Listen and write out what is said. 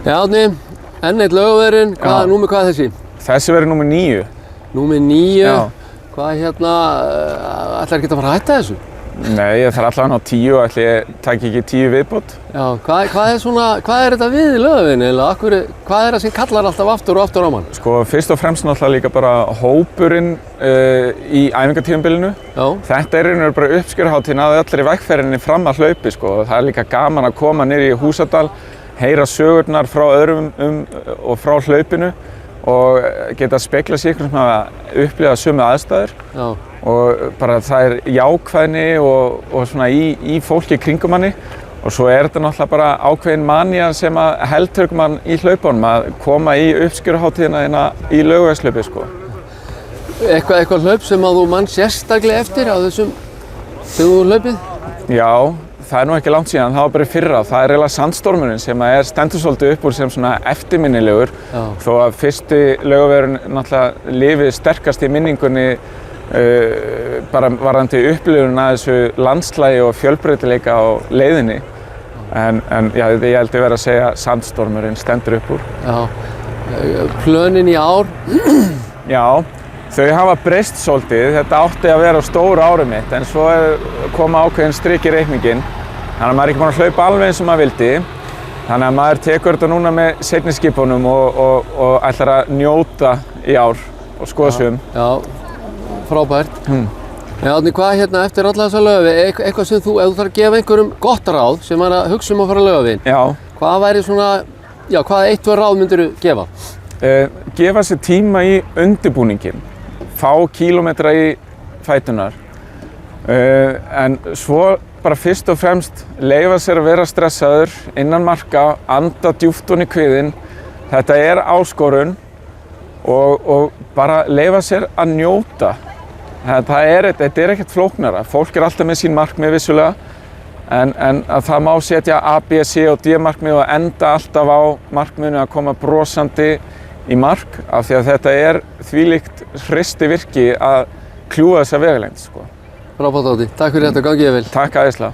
Já, Árni, enn eitt Laugavegurinn. Hvað er þessi? Þessi verður númer 9. Númer 9? Já. Hvað ætlar ekki að fara að hætta þessu? Nei, ég þarf allavega á 10 og ætli ég taki ekki 10 viðbót. Já, hvað er þetta við í Laugaveginum? Hvað er það sem kallar alltaf aftur og aftur á mann? Sko, fyrst og fremst náttúrulega líka bara hópurinn í æfingatímabilinu. Já. Þetta er einhverjum bara uppskeruhátíðin að allri vegferðinni fram að hlaupi, sko. Það er líka gaman að koma niður í Húsadal, heyra sögurnar frá öðrum og frá hlaupinu og geta speglað sig ykkur sem hafa upplifað sömu aðstæður. Já. Og bara það er jákvæðni og svona í fólki kringum manni og svo er þetta náttúrulega bara ákveðin manía sem að heldur mann í hlaupunum að koma í uppskeruhátíðina í Laugavegshlaupi, sko. Eitthvað hlaup sem að þú mann sérstaklega eftir á þessum þegar þú hlaupið? Já, það er nú ekki langt síðan, það var bara í fyrra. Það er eiginlega sandstormurinn sem stendur svolítið upp úr sem svona eftirminnilegur. Já. Þó að fyrsti Laugavegurinn náttúrulega lifið sterkast í minningunni bara varðandi upplifun að þessu landslægi og fjölbreytileika á leiðinni. En já, ég held að vera að segja sandstormurinn stendur upp úr. Já. Plönin í ár? Já, þau hafa breyst svolítið. Þetta átti að vera stór árið mitt en svo koma ákveðin strik í reikninginn. Þannig að maður er ekki búinn að hlaupa alveg eins og maður vildi. Þannig að maður tekur þetta núna með seinni skipunum og ætlar að njóta í ár og skoða sig um. Já. Frábært. Já, Árni, hvað eftir alla þessa Laugavegi, eitthvað sem ef þú þarf að gefa einhverjum gott ráð sem er að hugsa að fara á Laugaveginn. Já. Hvað væri svona, hvaða 1-2 ráð myndirðu gefa? Gefa sér tíma í undirbúninginn, fá kílómetra í fæturnar, en svo bara fyrst og fremst leyfa sér að vera stressaður innan marka, anda djúpt ofan í kviðinn. Þetta er áskorun og bara leyfa sér að njóta. Þetta er ekkert flóknara. Fólk er alltaf með sín markmið vissulega, en að það má setja A, B, C og D markmið og enda alltaf á markmiðinu að koma brosandi í mark af því að þetta er þvílíkt hristivirki að kljúfa þessa vegalengd, sko. Frábært, Árni. Takk fyrir þetta, gangi þér vel. Takk æðislega.